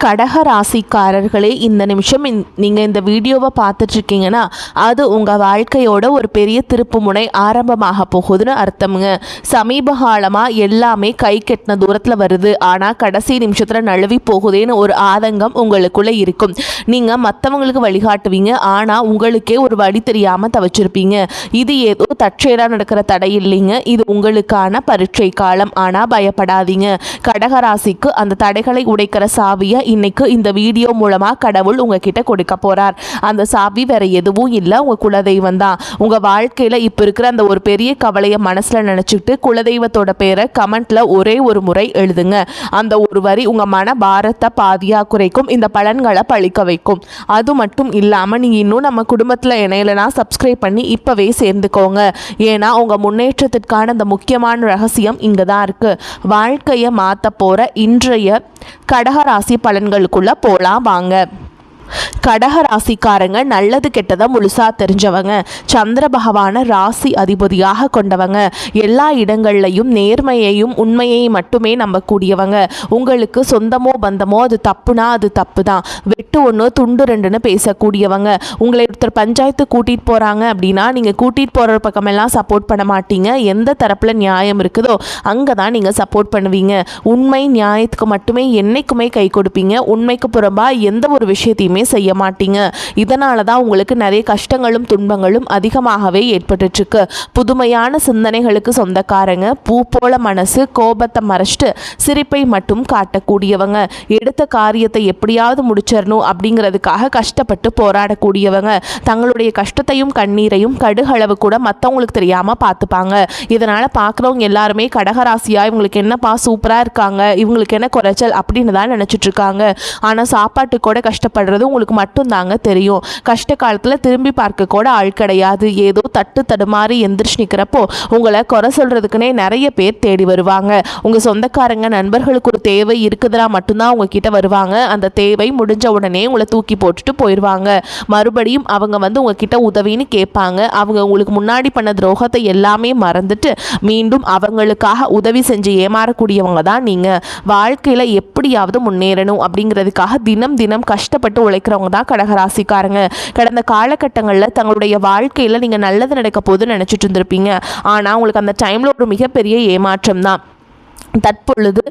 கடக ராசிக்காரர்களே, இந்த நிமிஷம் நீங்கள் இந்த வீடியோவை பார்த்துட்ருக்கீங்கன்னா அது உங்கள் வாழ்க்கையோட ஒரு பெரிய திருப்புமுனை ஆரம்பமாக போகுதுன்னு அர்த்தமுங்க. சமீப காலமாக எல்லாமே கை கெட்டின தூரத்தில் வருது, ஆனால் கடைசி நிமிஷத்தில் நழுவி போகுதேன்னு ஒரு ஆதங்கம் உங்களுக்குள்ளே இருக்கும். நீங்கள் மற்றவங்களுக்கு வழிகாட்டுவீங்க, ஆனால் உங்களுக்கே ஒரு வழி தெரியாமல் தவிச்சிருப்பீங்க. இது ஏதோ தற்செயலாக நடக்கிற தடை இல்லைங்க, இது உங்களுக்கான பரீட்சை காலம். ஆனால் பயப்படாதீங்க, கடகராசிக்கு அந்த தடைகளை உடைக்கிற சாவியை இன்னைக்கு இந்த வீடியோ மூலமாக கடவுள் உங்ககிட்ட கொடுக்க போகிறார். அந்த சாவி வேற எதுவும் இல்லை, உங்கள் குலதெய்வம் தான். உங்கள் வாழ்க்கையில் இப்போ இருக்கிற அந்த ஒரு பெரிய கவலையை மனசில் நினச்சிக்கிட்டு குலதெய்வத்தோட பேரை கமெண்ட்டில் ஒரே ஒரு முறை எழுதுங்க. அந்த ஒரு வரி உங்கள் மன பாரத்தை பாதியாக குறைக்கும், இந்த பலன்களை பழிக்க வைக்கும். அது மட்டும் இல்லாமல் நீங்கள் இன்னும் நம்ம குடும்பத்தில் இணையலைனா சப்ஸ்கிரைப் பண்ணி இப்போவே சேர்ந்துக்கோங்க. ஏன்னா உங்கள் முன்னேற்றத்திற்கான அந்த முக்கியமான ரகசியம் இங்கே தான் இருக்குது. வாழ்க்கையை மாற்ற போகிற இன்றைய கடகராசி பலன்களுக்குள்ள போலாம் வாங்க. கடக ராசிக்காரங்க நல்லது கெட்டதை முழுசா தெரிஞ்சவங்க, சந்திர பகவான ராசி அதிபதியாக கொண்டவங்க, எல்லா இடங்கள்லையும் நேர்மையையும் உண்மையையும் மட்டுமே நம்பக்கூடியவங்க. உங்களுக்கு சொந்தமோ பந்தமோ அது தப்புனா அது தப்பு தான், வெட்டு ஒன்று துண்டு ரெண்டுன்னு பேசக்கூடியவங்க. உங்களை ஒருத்தர் பஞ்சாயத்து கூட்டிகிட்டு போகிறாங்க அப்படின்னா நீங்கள் கூட்டிகிட்டு போகிற பக்கமெல்லாம் சப்போர்ட் பண்ண மாட்டீங்க. எந்த தரப்பில் நியாயம் இருக்குதோ அங்கே தான் நீங்கள் சப்போர்ட் பண்ணுவீங்க. உண்மை நியாயத்துக்கு மட்டுமே என்னைக்குமே கை கொடுப்பீங்க. உண்மைக்கு புறம்பா எந்த ஒரு விஷயத்தையுமே செய்ய மாட்டீங்க. இதனால தான் உங்களுக்கு நிறைய கஷ்டங்களும் துன்பங்களும் அதிகமாகவே ஏற்பட்டுருக்கு. புதுமையான சிந்தனைகளுக்கு சொந்தக்காரங்க, பூ போல மனசு, கோபத்தை மறைச்சிட்டு சிரிப்பை மட்டும் காட்டக்கூடியவங்க, எடுத்த காரியத்தை எப்படியாவது முடிச்சிடணும் அப்படிங்கிறதுக்காக கஷ்டப்பட்டு போராடக்கூடியவங்க, தங்களுடைய கஷ்டத்தையும் கண்ணீரையும் கடுகளவு கூட மற்றவங்களுக்கு தெரியாமல் பார்த்துப்பாங்க. இதனால் பார்க்குறவங்க எல்லாருமே கடகராசியா இவங்களுக்கு என்னப்பா சூப்பராக இருக்காங்க, இவங்களுக்கு என்ன குறைச்சல் அப்படின்னு தான் நினச்சிட்டு இருக்காங்க. ஆனால் சாப்பாட்டு கூட கஷ்டப்படுறது உங்களுக்கு மட்டும்தாங்க தெரியும். கஷ்ட காலத்தில் திரும்பி பார்க்க கூட ஆள் கிடையாது. ஏதோ தட்டு தடுமாறி எந்திரிச்சு நிற்கிறப்போ உங்களை குறை சொல்றதுக்குன்னே நிறைய பேர் தேடி வருவாங்க. உங்கள் சொந்தக்காரங்க நண்பர்களுக்கு ஒரு தேவை இருக்குதுனா மட்டும்தான் உங்ககிட்ட வருவாங்க. அந்த தேவை முடிஞ்ச உடனே உங்களை தூக்கி போட்டுட்டு போயிடுவாங்க. மறுபடியும் அவங்க வந்து உங்ககிட்ட உதவின்னு கேட்பாங்க. அவங்க உங்களுக்கு முன்னாடி பண்ண துரோகத்தை எல்லாமே மறந்துட்டு மீண்டும் அவங்களுக்காக உதவி செஞ்சு ஏமாறக்கூடியவங்க தான் நீங்கள். வாழ்க்கையில் எப்படியாவது முன்னேறணும் அப்படிங்கிறதுக்காக தினம் தினம் கஷ்டப்பட்டு உழைக்கிறவங்க தான் கடகராசிக்காரங்க. கடந்த காலகட்டங்களில் தங்களுடைய வாழ்க்கையில் நீங்கள் நல்லது நடக்க போதுன்னு நினச்சிட்டு இருந்திருப்பீங்க. ஆனால் உங்களுக்கு அந்த டைமில் ஒரு மிகப்பெரிய ஏமாற்றம் தான். தற்பொழுது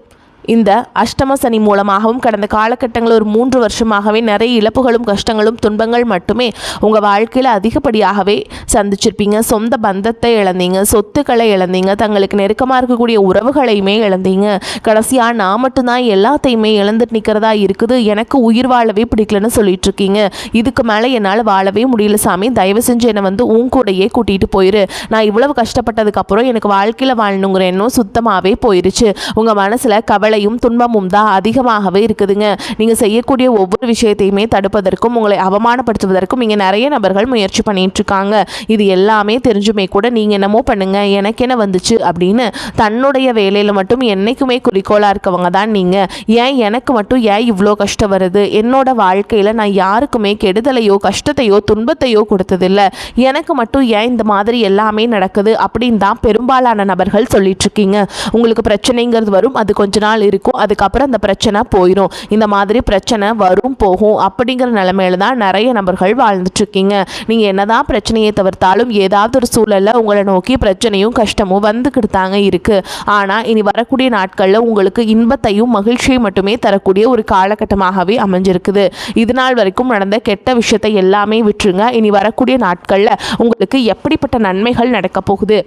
இந்த அஷ்டம சனி மூலமாகவும் கடந்த காலகட்டங்களில் ஒரு 3 வருஷமாகவே நிறைய இழப்புகளும் கஷ்டங்களும் துன்பங்கள் மட்டுமே உங்கள் வாழ்க்கையில் அதிகப்படியாகவே சந்திச்சிருப்பீங்க. சொந்த பந்தத்தை இழந்தீங்க, சொத்துக்களை இழந்தீங்க, தங்களுக்கு நெருக்கமாக இருக்கக்கூடிய உறவுகளையுமே இழந்தீங்க. கடைசியாக நான் மட்டும்தான் எல்லாத்தையுமே இழந்துட்டு நிற்கிறதா இருக்குது, எனக்கு உயிர் வாழவே பிடிக்கலன்னு சொல்லிட்டு இருக்கீங்க. இதுக்கு மேலே என்னால் வாழவே முடியல சாமி, தயவு செஞ்சு என்னை வந்து உன் கூடையே கூட்டிகிட்டு போயிரு. நான் இவ்வளவு கஷ்டப்பட்டதுக்கப்புறம் எனக்கு வாழ்க்கையில் வாழணுங்கிற எண்ணம் சுத்தமாகவே போயிருச்சு. உங்கள் மனசில் கவலையும் துன்பமும் தான் அதிகமாகவே இருக்குதுங்க. நீங்கள் செய்யக்கூடிய ஒவ்வொரு விஷயத்தையுமே தடுப்பதற்கும் உங்களை அவமானப்படுத்துவதற்கும் இங்கே நிறைய நபர்கள் முயற்சி பண்ணிட்டு இருக்காங்க. இது எல்லாமே தெரிஞ்சுமே கூட நீங்கள் என்னமோ பண்ணுங்க, எனக்கு என்ன வந்துச்சு அப்படின்னு தன்னுடைய வேலையில் மட்டும் என்னைக்குமே குறிக்கோளாக இருக்கவங்க தான் நீங்கள். ஏன் எனக்கு மட்டும் ஏன் இவ்வளோ கஷ்டம் வருது, என்னோட வாழ்க்கையில் நான் யாருக்குமே கெடுதலையோ கஷ்டத்தையோ துன்பத்தையோ கொடுத்ததில்லை, எனக்கு மட்டும் ஏன் இந்த மாதிரி எல்லாமே நடக்குது அப்படின்னு தான் பெரும்பாலான நபர்கள் சொல்லிட்டு இருக்கீங்க. உங்களுக்கு பிரச்சனைங்கிறது வரும், அது கொஞ்ச நாள் இருக்கும், அதுக்கப்புறம் அந்த பிரச்சனை போயிடும். இந்த மாதிரி பிரச்சனை வரும் போகும் அப்படிங்கிற நிலைமையில தான் நிறைய நபர்கள் வாழ்ந்துட்டு இருக்கீங்க. நீங்கள் என்னதான் பிரச்சனையை தவிர்த்தாலும் ஏதாவது ஒரு சூழலில் உங்களை நோக்கி பிரச்சனையும் கஷ்டமும் வந்துக்கிட்டு தாங்க இருக்கு. ஆனால் இனி வரக்கூடிய நாட்களில் உங்களுக்கு இன்பத்தையும் மகிழ்ச்சியும் மட்டுமே தரக்கூடிய ஒரு காலகட்டமாகவே அமைஞ்சிருக்குது. இது நாள் வரைக்கும் நடந்த கெட்ட விஷயத்தை எல்லாமே விட்டுருங்க. இனி வரக்கூடிய நாட்களில் உங்களுக்கு எப்படிப்பட்ட நன்மைகள் நடக்க போகுது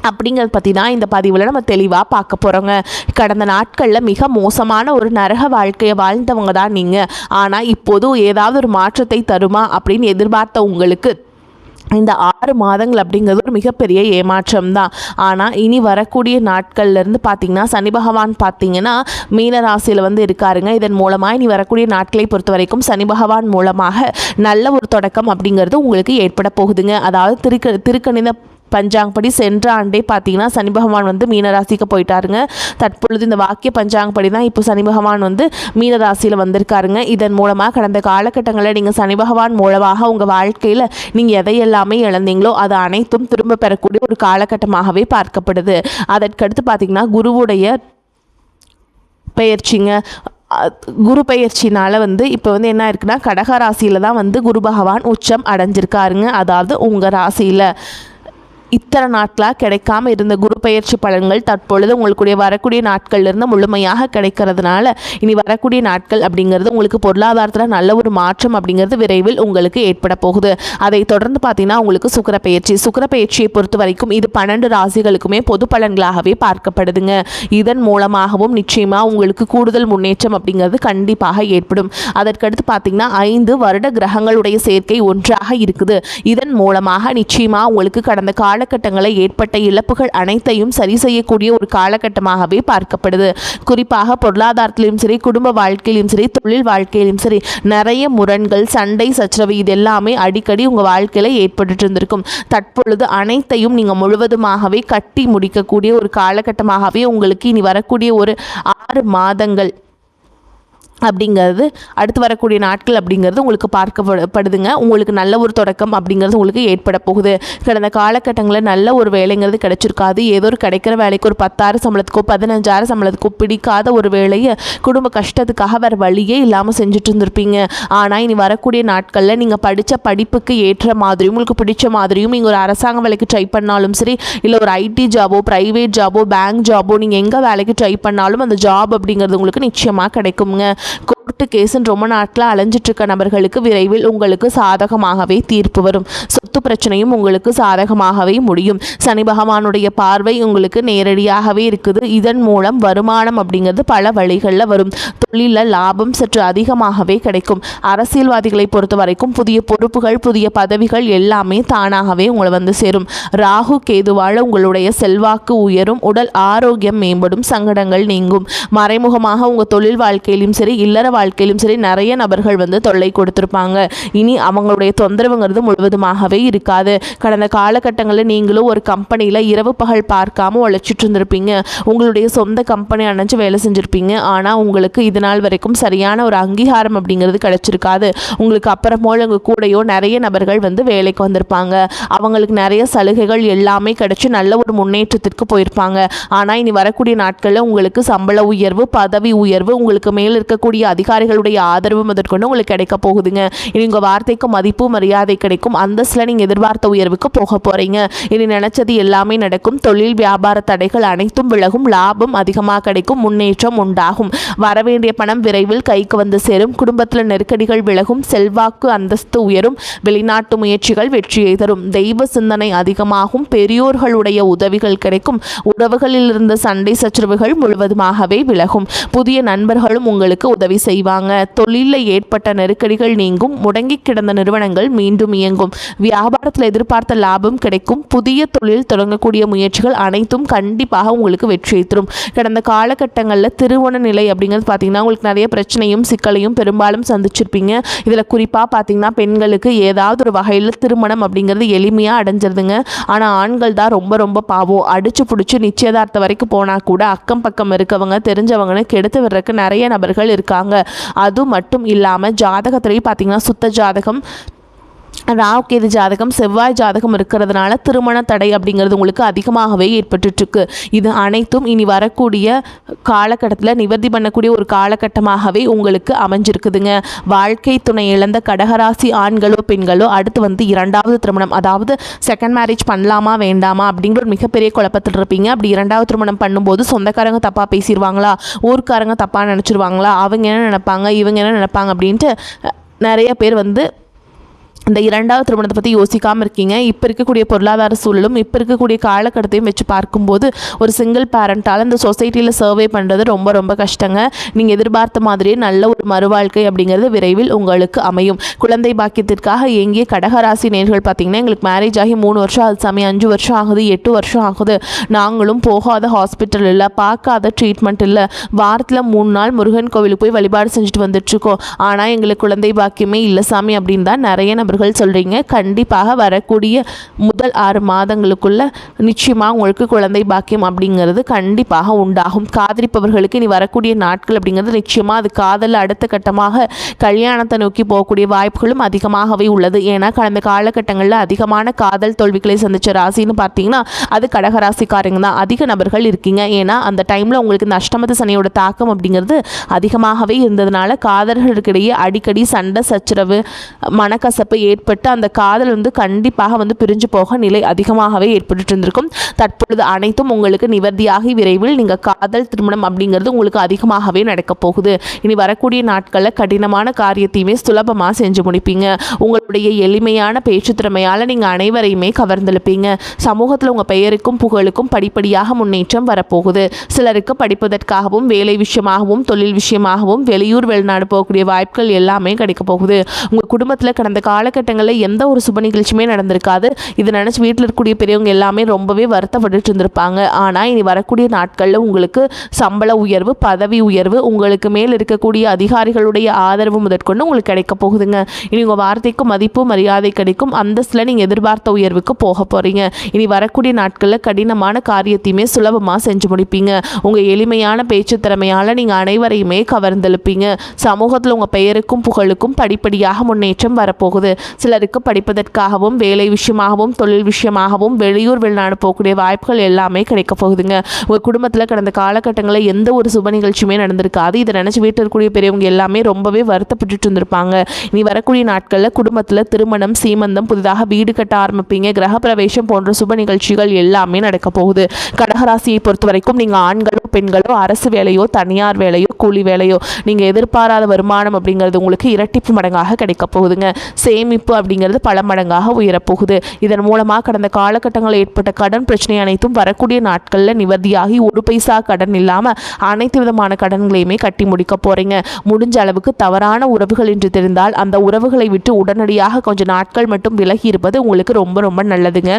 அப்படிங்கிறத பற்றி தான் இந்த பதிவில் நம்ம தெளிவாக பார்க்க போகிறோங்க. கடந்த நாட்களில் மிக மோசமான ஒரு நரக வாழ்க்கையை வாழ்ந்தவங்க தான் நீங்கள். ஆனால் இப்போது ஏதாவது ஒரு மாற்றத்தை தருமா அப்படின்னு எதிர்பார்த்த உங்களுக்கு இந்த 6 மாதங்கள் அப்படிங்கிறது ஒரு மிகப்பெரிய ஏமாற்றம் தான். ஆனால் இனி வரக்கூடிய நாட்கள்லேருந்து பார்த்திங்கன்னா சனி பகவான் பார்த்திங்கன்னா மீன ராசியில் வந்து இருக்காருங்க. இதன் மூலமாக இனி வரக்கூடிய நாட்களை பொறுத்த வரைக்கும் சனி பகவான் மூலமாக நல்ல ஒரு தொடக்கம் அப்படிங்கிறது உங்களுக்கு ஏற்பட போகுதுங்க. அதாவது திருக்கணித பஞ்சாங்கப்படி சென்ற ஆண்டே பார்த்தீங்கன்னா சனி பகவான் வந்து மீனராசிக்கு போயிட்டாருங்க. தற்பொழுது இந்த வாக்கிய பஞ்சாங்கப்படி தான் இப்போ சனி பகவான் வந்து மீனராசியில் வந்திருக்காருங்க. இதன் மூலமாக கடந்த காலகட்டங்களில் நீங்கள் சனி பகவான் மூலமாக உங்கள் வாழ்க்கையில் நீங்கள் எதையெல்லாமே இழந்தீங்களோ அது அனைத்தும் திரும்ப பெறக்கூடிய ஒரு காலகட்டமாகவே பார்க்கப்படுது. அதற்கடுத்து பார்த்திங்கன்னா குருவுடைய பெயர்ச்சிங்க. குரு பெயர்ச்சினால் இப்போ என்ன இருக்குன்னா கடக ராசியில் தான் குரு பகவான் உச்சம் அடைஞ்சிருக்காருங்க. அதாவது உங்கள் ராசியில் இத்தனை நாட்களாக கிடைக்காம இருந்த குரு பெயர்ச்சி பலன்கள் தற்பொழுது உங்களுடைய வரக்கூடிய நாட்கள்லேருந்து முழுமையாக கிடைக்கிறதுனால இனி வரக்கூடிய நாட்கள் அப்படிங்கிறது உங்களுக்கு பொருளாதாரத்தில் நல்ல ஒரு மாற்றம் அப்படிங்கிறது விரைவில் உங்களுக்கு ஏற்பட போகுது. அதை தொடர்ந்து பார்த்தீங்கன்னா உங்களுக்கு சுக்கிர பெயர்ச்சியை பொறுத்த வரைக்கும் இது 12 ராசிகளுக்குமே பொது பலன்களாகவே பார்க்கப்படுதுங்க. இதன் மூலமாகவும் நிச்சயமாக உங்களுக்கு கூடுதல் முன்னேற்றம் அப்படிங்கிறது கண்டிப்பாக ஏற்படும். அதற்கடுத்து பார்த்தீங்கன்னா 5 வருட கிரகங்களுடைய சேர்க்கை ஒன்றாக இருக்குது. இதன் மூலமாக நிச்சயமாக உங்களுக்கு கடந்த காலகட்டங்களை ஏற்பட்ட இழப்புகள் அனைத்தையும் சரி செய்யக்கூடிய ஒரு காலகட்டமாகவே பார்க்கப்படுது. குறிப்பாக பொருளாதாரத்திலும் சரி, குடும்ப வாழ்க்கையிலும் சரி, தொழில் வாழ்க்கையிலும் சரி நிறைய முரண்கள், சண்டை, சச்சரவு இது எல்லாமே அடிக்கடி உங்கள் வாழ்க்கையில் ஏற்பட்டு இருந்திருக்கும். தற்பொழுது அனைத்தையும் நீங்கள் முழுவதுமாகவே கட்டி முடிக்கக்கூடிய ஒரு காலகட்டமாகவே உங்களுக்கு இனி வரக்கூடிய ஒரு 6 மாதங்கள் அப்படிங்கிறது அடுத்து வரக்கூடிய நாட்கள் அப்படிங்கிறது உங்களுக்கு பார்க்கப்படுதுங்க. உங்களுக்கு நல்ல ஒரு தொடக்கம் அப்படிங்கிறது உங்களுக்கு ஏற்பட போகுது. கடந்த காலகட்டங்களில் நல்ல ஒரு வேலைங்கிறது கிடைச்சிருக்காது. ஏதோ ஒரு கிடைக்கிற வேலைக்கு ஒரு 10,000 சம்பளத்துக்கோ 15,000 சம்பளத்துக்கோ பிடிக்காத ஒரு வேலையை குடும்ப கஷ்டத்துக்காக வேறு வழியே இல்லாமல் செஞ்சுட்டு இருந்திருப்பீங்க. ஆனால் இனி வரக்கூடிய நாட்களில் நீங்கள் படித்த படிப்புக்கு ஏற்ற மாதிரியும் உங்களுக்கு பிடிச்ச மாதிரியும் நீங்கள் ஒரு அரசாங்க வேலைக்கு ட்ரை பண்ணாலும் சரி, இல்லை ஒரு ஐடி ஜாபோ, ப்ரைவேட் ஜாபோ, பேங்க் ஜாபோ நீங்கள் எங்கே வேலைக்கு ட்ரை பண்ணாலும் அந்த ஜாப் அப்படிங்கிறது உங்களுக்கு நிச்சயமாக கிடைக்குங்க. கோர்ட்டு கேஸுன்னு ரொம்ப நாட்டில் அலைஞ்சிட்டு இருக்க நபர்களுக்கு விரைவில் உங்களுக்கு சாதகமாகவே தீர்ப்பு வரும். சொத்து பிரச்சனையும் உங்களுக்கு சாதகமாகவே முடியும். சனி பகவானுடைய பார்வை உங்களுக்கு நேரடியாகவே இருக்குது. இதன் மூலம் வருமானம் அப்படிங்கிறது பல வழிகளில் வரும். தொழிலில் லாபம் சற்று அதிகமாகவே கிடைக்கும். அரசியல்வாதிகளை பொறுத்த வரைக்கும் புதிய பொறுப்புகள், புதிய பதவிகள் எல்லாமே தானாகவே உங்களை சேரும். ராகு கேதுவால் உங்களுடைய செல்வாக்கு உயரும். உடல் ஆரோக்கியம் மேம்படும். சங்கடங்கள் நீங்கும். மறைமுகமாக உங்கள் தொழில் வாழ்க்கையிலும் சரி, இல்லற வாழ்க்கையிலும் சரி நிறைய நபர்கள் தொல்லை கொடுத்திருப்பாங்க. இனி அவங்களுடைய தொந்தரவுங்கிறது முழுவதுமாகவே இருக்காது. கடந்த காலகட்டங்களில் நீங்களும் ஒரு கம்பெனியில் இரவு பகல் பார்க்காம உழைச்சிட்டு இருந்திருப்பீங்க. உங்களுடைய சொந்த கம்பெனி அணைஞ்சு வேலை செஞ்சுருப்பீங்க. ஆனால் உங்களுக்கு இது நாள் வரைக்கும் சரியான ஒரு அங்கீகாரம் அப்படிங்கிறது கிடைச்சிருக்காது. உங்களுக்கு அப்புறமோ உங்கள் கூடையோ நிறைய நபர்கள் வேலைக்கு வந்திருப்பாங்க. அவங்களுக்கு நிறைய சலுகைகள் எல்லாமே கிடைச்சி நல்ல ஒரு முன்னேற்றத்திற்கு போயிருப்பாங்க. ஆனால் இனி வரக்கூடிய நாட்களில் உங்களுக்கு சம்பள உயர்வு, பதவி உயர்வு, உங்களுக்கு மேல் இருக்கக்கூடிய அதிகாரிகளுடைய ஆதரவு முதற்கொண்டு உங்களுக்கு கிடைக்க போகுதுங்க. இனி உங்கள் வார்த்தைக்கு மதிப்பு, மரியாதை கிடைக்கும். அந்தஸ்தில் நீங்கள் எதிர்பார்த்த உயர்வுக்கு போக போகிறீங்க. இனி நினைச்சது எல்லாமே நடக்கும். தொழில் வியாபார தடைகள் அனைத்தும் விலகும். லாபம் அதிகமாக கிடைக்கும். முன்னேற்றம் உண்டாகும். வரவேண்டிய பணம் விரைவில் கைக்கு சேரும். குடும்பத்தில் நெருக்கடிகள் விலகும். செல்வாக்கு, அந்தஸ்து உயரும். வெளிநாட்டு முயற்சிகள் வெற்றியை தரும். தெய்வ சிந்தனை அதிகமாகும். பெரியோர்களுடைய உதவிகள் கிடைக்கும். உறவுகளில் இருந்த சண்டை சச்சரவுகள் முழுவதுமாகவே விலகும். புதிய நண்பர்களும் உங்களுக்கு உதவி செய்வாங்க. தொழிலில் ஏற்பட்ட நெருக்கடிகள் நீங்கும். முடங்கி கிடந்த நிறுவனங்கள் மீண்டும் இயங்கும். வியாபாரத்தில் எதிர்பார்த்த லாபம் கிடைக்கும். புதிய தொழில் தொடங்கக்கூடிய முயற்சிகள் அனைத்தும் கண்டிப்பாக உங்களுக்கு வெற்றியை தரும். கடந்த காலகட்டங்களில் திருமண நிலை அப்படிங்கிறது பார்த்தீங்கன்னா உங்களுக்கு நிறைய பிரச்சனையும் சிக்கலையும் பெரும்பாலும் சந்திச்சிருப்பீங்க. இதில் குறிப்பாக பார்த்தீங்கன்னா பெண்களுக்கு ஏதாவது ஒரு வகையில் திருமணம் அப்படிங்கிறது எளிமையாக அடைஞ்சிருதுங்க. ஆனால் ஆண்கள் தான் ரொம்ப ரொம்ப பாவம். அடிச்சு பிடிச்சி நிச்சயதார்த்தம் வரைக்கும் போனால் கூட அக்கம் பக்கம் இருக்கவங்க தெரிஞ்சவங்கன்னு கெடுத்து விடுறதுக்கு நிறைய நபர்கள் இருக்காங்க. அது மட்டும் இல்லாமல் ஜாதகத்திலேயே பார்த்தீங்கன்னா சுத்த ஜாதகம், ராகு கேது ஜாதகம், செவ்வாய் ஜாதகம் இருக்கிறதுனால திருமண தடை அப்படிங்கிறது உங்களுக்கு அதிகமாகவே ஏற்பட்டுருக்கு. இது அனைத்தும் இனி வரக்கூடிய காலகட்டத்தில் நிவர்த்தி பண்ணக்கூடிய ஒரு காலகட்டமாகவே உங்களுக்கு அமைஞ்சிருக்குதுங்க. வாழ்க்கை துணை இழந்த கடகராசி ஆண்களோ பெண்களோ அடுத்து 2வது திருமணம், அதாவது செகண்ட் மேரேஜ் பண்ணலாமா வேண்டாமா அப்படிங்கிற ஒரு மிகப்பெரிய குழப்பத்தில் இருப்பீங்க. அப்படி 2வது திருமணம் பண்ணும்போது சொந்தக்காரங்க தப்பாக பேசிடுவாங்களா, ஊர்க்காரங்க தப்பாக நினச்சிருவாங்களா, அவங்க என்ன நினைப்பாங்க, இவங்க என்ன நினைப்பாங்க அப்படின்ட்டு நிறைய பேர் இந்த 2வது திருமணத்தை பற்றி யோசிக்காமல் இருக்கீங்க. இப்போ இருக்கக்கூடிய பொருளாதார சூழலும் இப்போ இருக்கக்கூடிய காலகட்டத்தையும் வச்சு பார்க்கும்போது ஒரு சிங்கிள் பேரண்ட்டால் இந்த சொசைட்டியில் சர்வே பண்ணுறது ரொம்ப ரொம்ப கஷ்டங்க. நீங்கள் எதிர்பார்த்த மாதிரியே நல்ல ஒரு மறுவாழ்க்கை அப்படிங்கிறது விரைவில் உங்களுக்கு அமையும். குழந்தை பாக்கியத்திற்காக எங்கே கடகராசி நேர்கள் பார்த்தீங்கன்னா எங்களுக்கு மேரேஜ் ஆகி 3 வருஷம் ஆகுது சாமி, 5 வருஷம் ஆகுது, 8 வருஷம் ஆகுது, நாங்களும் போகாத ஹாஸ்பிட்டல் இல்லை, பார்க்காத ட்ரீட்மெண்ட் இல்லை, வாரத்தில் 3 நாள் முருகன் கோவிலுக்கு போய் வழிபாடு செஞ்சுட்டு வந்துட்டுருக்கோம், ஆனால் எங்களுக்கு குழந்தை பாக்கியமே இல்லை சாமி அப்படின்னு தான் நிறைய நபர்கள் நபர்கள் சொல்கிறீங்க. கண்டிப்பாக வரக்கூடிய முதல் 6 மாதங்களுக்குள்ள நிச்சயமாக உங்களுக்கு குழந்தை பாக்கியம் அப்படிங்கிறது கண்டிப்பாக உண்டாகும். காதலிப்பவர்களுக்கு இனி வரக்கூடிய நாட்கள் அப்படிங்கிறது நிச்சயமாக அது காதல் அடுத்த கட்டமாக கல்யாணத்தை நோக்கி போகக்கூடிய வாய்ப்புகளும் அதிகமாகவே உள்ளது. ஏன்னா கடந்த காலகட்டங்களில் அதிகமான காதல் தோல்விகளை சந்தித்த ராசின்னு பார்த்தீங்கன்னா அது கடகராசிக்காரங்க தான். அதிக நபர்கள் இருக்கீங்க. ஏன்னா அந்த டைமில் உங்களுக்கு இந்த அஷ்டமத்து சனியோட தாக்கம் அப்படிங்கிறது அதிகமாகவே இருந்ததுனால காதலர்களுக்கிடையே அடிக்கடி சண்டை சச்சரவு மனக்கசப்பு ஏற்பட்டு அந்த காதல் கண்டிப்பாக பிரிஞ்சு போக நிலை அதிகமாகவே ஏற்பட்டு இருந்திருக்கும். தற்பொழுது அனைத்தும் உங்களுக்கு நிவர்த்தியாகி விரைவில் நீங்கள் காதல் திருமணம் அப்படிங்கிறது உங்களுக்கு அதிகமாகவே நடக்க போகுது. இனி வரக்கூடிய நாட்களில் கடினமான காரியத்தையுமே சுலபமாக செஞ்சு முடிப்பீங்க. உங்களுடைய எளிமையான பேச்சு திறமையால் நீங்கள் அனைவரையுமே கவர்ந்தெழுப்பீங்க. சமூகத்தில் உங்கள் பெயருக்கும் புகழுக்கும் படிப்படியாக முன்னேற்றம் வரப்போகுது. சிலருக்கு படிப்பதற்காகவும் வேலை விஷயமாகவும் தொழில் விஷயமாகவும் வெளியூர் வெளிநாடு போகக்கூடிய வாய்ப்புகள் எல்லாமே கிடைக்க போகுது. உங்கள் குடும்பத்தில் கடந்த காலகட்டங்களில் எந்த ஒரு சுப நிகழ்ச்சியுமே நடந்திருக்காது. இதை நினச்சி வீட்டில் இருக்கக்கூடிய பெரியவங்க எல்லாமே ரொம்பவே வருத்தப்பட்டு இருந்திருப்பாங்க. ஆனால் இனி வரக்கூடிய நாட்களில் உங்களுக்கு சம்பள உயர்வு, பதவி உயர்வு, உங்களுக்கு மேல் இருக்கக்கூடிய அதிகாரிகளுடைய ஆதரவு முதற்கொண்டு உங்களுக்கு கிடைக்க போகுதுங்க. இனி உங்கள் வார்த்தைக்கு மதிப்பு மரியாதை கிடைக்கும். அந்தஸ்தில் நீங்கள் எதிர்பார்த்த உயர்வுக்கு போக போகிறீங்க. இனி வரக்கூடிய நாட்களில் கடினமான காரியத்தையுமே சுலபமாக செஞ்சு முடிப்பீங்க. உங்கள் எளிமையான பேச்சு திறமையால் நீங்கள் அனைவரையுமே கவர்ந்தெழுப்பீங்க. சமூகத்தில் உங்கள் பெயருக்கும் புகழுக்கும் படிப்படியாக முன்னேற்றம் வரப்போகுது. சிலருக்கு படிப்பதற்காகவும் வேலை விஷயமாகவும் தொழில் விஷயமாகவும் வெளியூர் வெளிநாடு போகக்கூடிய வாய்ப்புகள் எல்லாமே கிடைக்க போகுதுங்க. உங்கள் குடும்பத்தில் கடந்த காலகட்டங்களில் எந்த ஒரு சுப நிகழ்ச்சியுமே நடந்திருக்காது. இதை நினச்சி வீட்டில் இருக்கக்கூடிய பெரியவங்க எல்லாமே ரொம்பவே வருத்தப்பட்டு இருந்திருப்பாங்க. இனி வரக்கூடிய நாட்களில் குடும்பத்தில் திருமணம், சீமந்தம், புதிதாக வீடு கட்ட ஆரம்பிப்பீங்க. கிரகப்பிரவேசம் போன்ற சுப நிகழ்ச்சிகள் எல்லாமே நடக்க போகுது. கடகராசியை பொறுத்த வரைக்கும் நீங்கள் ஆண்களோ பெண்களோ அரசு வேலையோ தனியார் வேலையோ கூலி வேலையோ நீங்கள் எதிர்பாராத வருமானம் அப்படிங்கிறது உங்களுக்கு இரட்டிப்பு மடங்காக கிடைக்க போகுதுங்க. சேமிப்பு அப்படிங்கிறது பல மடங்காக உயரப்போகுது. இதன் மூலமாக கடந்த காலகட்டங்களில் ஏற்பட்ட கடன் பிரச்சனை அனைத்தும் வரக்கூடிய நாட்களில் நிவர்த்தியாகி ஒரு பைசா கடன் இல்லாமல் அனைத்து விதமான கடன்களையுமே கட்டி முடிக்க போகிறீங்க. முடிஞ்ச அளவுக்கு தவறான உறவுகள் என்று தெரிந்தால் அந்த உறவுகளை விட்டு உடனடியாக கொஞ்சம் நாட்கள் மட்டும் விலகி இருப்பது உங்களுக்கு ரொம்ப ரொம்ப நல்லதுங்க.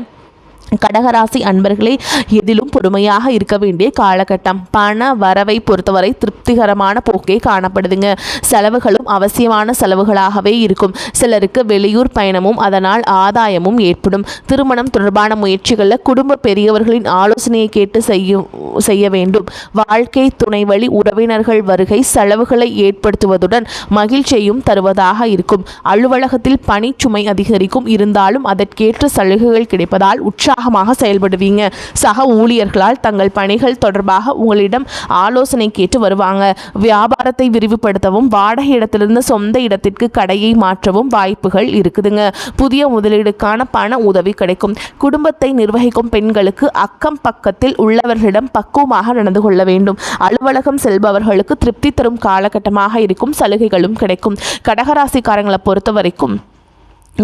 கடகராசி அன்பர்களே, எதிலும் பொறுமையாக இருக்க வேண்டிய காலகட்டம். பண வரவை பொறுத்தவரை திருப்திகரமான போக்கே காணப்படுதுங்க. செலவுகளும் அவசியமான செலவுகளாகவே இருக்கும். சிலருக்கு வெளியூர் பயணமும் அதனால் ஆதாயமும் ஏற்படும். திருமணம் தொடர்பான முயற்சிகளில் குடும்ப பெரியவர்களின் ஆலோசனையை கேட்டு செய்ய வேண்டும். வாழ்க்கை துணை வழி உறவினர்கள் வருகை செலவுகளை ஏற்படுத்துவதுடன் மகிழ்ச்சியையும் தருவதாக இருக்கும். அலுவலகத்தில் பணிச்சுமை அதிகரிக்கும். இருந்தாலும் அதற்கேற்ற சலுகைகள் கிடைப்பதால் உற்சாகமாக செயல்படுவீங்க. சக ஊழியர்களால் தங்கள் பணிகள் தொடர்பாக உங்களிடம் ஆலோசனை கேட்டு வருவாங்க. வியாபாரத்தை விரிவுபடுத்தவும் வாடகை இடத்திலிருந்து சொந்த இடத்திற்கு கடையை மாற்றவும் வாய்ப்புகள் இருக்குதுங்க. புதிய முதலீடுக்கான பண உதவி கிடைக்கும். குடும்பத்தை நிர்வகிக்கும் பெண்களுக்கு அக்கம் பக்கத்தில் உள்ளவர்களிடம் பக்குவமாக நடந்து கொள்ள வேண்டும். அலுவலகம் செல்பவர்களுக்கு திருப்தி தரும் காலகட்டமாக இருக்கும். சலுகைகளும் கிடைக்கும். கடகராசிக்காரங்களை பொறுத்த வரைக்கும்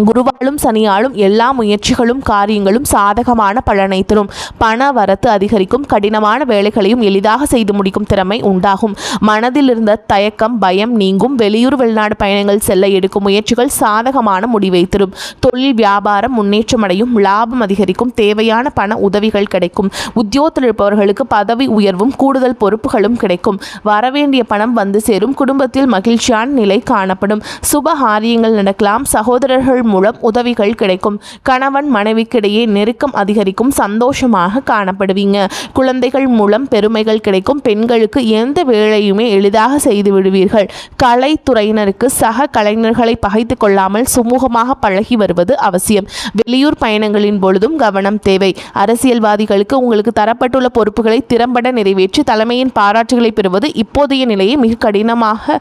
குருவாலும் சனியாலும் எல்லா முயற்சிகளும் காரியங்களும் சாதகமான பலனை தரும். பண வரத்து அதிகரிக்கும். கடினமான வேலைகளையும் எளிதாக செய்து முடிக்கும் திறமை உண்டாகும். மனதில் இருந்த தயக்கம் பயம் நீங்கும். வெளியூர் வெளிநாடு பயணங்கள் செல்ல எடுக்கும் முயற்சிகள் சாதகமான முடிவை தரும். தொழில் வியாபாரம் முன்னேற்றமடையும். லாபம் அதிகரிக்கும். தேவையான பண உதவிகள் கிடைக்கும். உத்தியோகத்தில் இருப்பவர்களுக்கு பதவி உயர்வும் கூடுதல் பொறுப்புகளும் கிடைக்கும். வரவேண்டிய பணம் வந்து சேரும். குடும்பத்தில் மகிழ்ச்சியான நிலை காணப்படும். சுப காரியங்கள் நடக்கலாம். சகோதரர்கள் மூலம் உதவிகள் கிடைக்கும். கணவன் மனைவிக்கிடையே நெருக்கம் அதிகரிக்கும். சந்தோஷமாக காணப்படுவீங்க. குழந்தைகள் மூலம் பெருமைகள் கிடைக்கும். பெண்களுக்கு எந்த வேலையுமே எளிதாக செய்து விடுவீர்கள். கலைத்துறையினருக்கு சக கலைஞர்களை பகைத்து கொள்ளாமல் சுமூகமாக பழகி வருவது அவசியம். வெளியூர் பயணங்களின் பொழுதும் கவனம் தேவை. அரசியல்வாதிகளுக்கு உங்களுக்கு தரப்பட்டுள்ள பொறுப்புகளை திறம்பட நிறைவேற்றி தலைமையின் பாராட்டுகளை பெறுவது இப்போதைய நிலையை மிக கடினமாக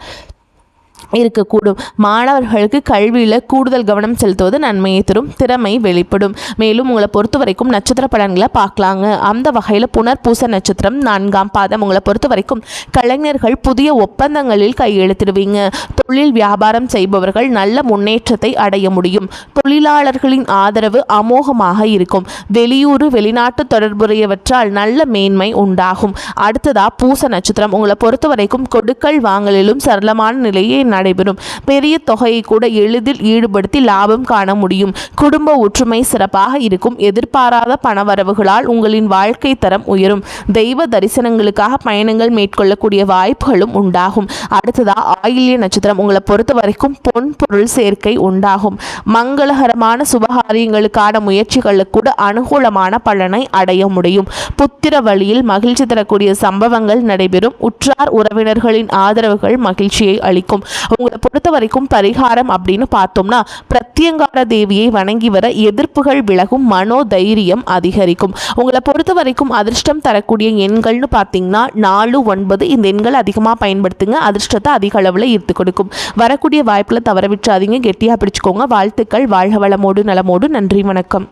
இருக்கக்கூடும். மாணவர்களுக்கு கல்வியில் கூடுதல் கவனம் செலுத்துவது நன்மையை தரும். திறமை வெளிப்படும். மேலும் உங்களை பொறுத்த வரைக்கும் நட்சத்திர பலன்களை பார்க்கலாங்க. அந்த வகையில் புனர்பூச நட்சத்திரம் 4ஆம் பாதம் உங்களை பொறுத்த வரைக்கும் கலைஞர்கள் புதிய ஒப்பந்தங்களில் கையெழுத்திடுவீங்க. தொழில் வியாபாரம் செய்பவர்கள் நல்ல முன்னேற்றத்தை அடைய முடியும். தொழிலாளர்களின் ஆதரவு அமோகமாக இருக்கும். வெளியூர் வெளிநாட்டு தொடர்புடையவற்றால் நல்ல மேன்மை உண்டாகும். அடுத்ததா பூச நட்சத்திரம் உங்களை பொறுத்த வரைக்கும் கொடுக்கல் வாங்கலிலும் சரளமான நிலையை நடைபெறும். பெரிய தொகையை கூட எளிதில் ஈடுபடுத்தி லாபம் காண முடியும். குடும்ப ஒற்றுமை சிறப்பாக இருக்கும். எதிர்பாராத பணவரவுகளால் உங்களின் வாழ்க்கை தரம் உயரும். தெய்வ தரிசனங்களுக்காக பயணங்கள் மேற்கொள்ளக்கூடிய வாய்ப்புகளும் உண்டாகும். அடுத்ததா ஆயில்ய நட்சத்திரம். உங்களை பொறுத்த வரைக்கும் பொன் பொருள் சேர்க்கை உண்டாகும். மங்களகரமான சுபகாரியங்களுக்கான முயற்சிகளுக்கு கூட அனுகூலமான பலனை அடைய முடியும். புத்திர வழியில் மகிழ்ச்சி தரக்கூடிய சம்பவங்கள் நடைபெறும். உற்றார் உறவினர்களின் ஆதரவுகள் மகிழ்ச்சியை அளிக்கும். உங்களை பொறுத்த வரைக்கும் பரிகாரம் அப்படின்னு பார்த்தோம்னா, பிரத்யங்கார தேவியை வணங்கி வர எதிர்ப்புகள் விலகும். மனோ தைரியம் அதிகரிக்கும். உங்களை பொறுத்த வரைக்கும் அதிர்ஷ்டம் தரக்கூடிய எண்கள்னு பார்த்தீங்கன்னா 4, 9 இந்த எண்கள் அதிகமாக பயன்படுத்துங்க. அதிர்ஷ்டத்தை அதிக அளவில் ஈர்த்து கொடுக்கும். வரக்கூடிய வாய்ப்புகளை தவற விட்டுறாதீங்க. கெட்டியாக பிடிச்சுக்கோங்க. வாழ்த்துக்கள். வாழ்க வளமோடு நலமோடு. நன்றி, வணக்கம்.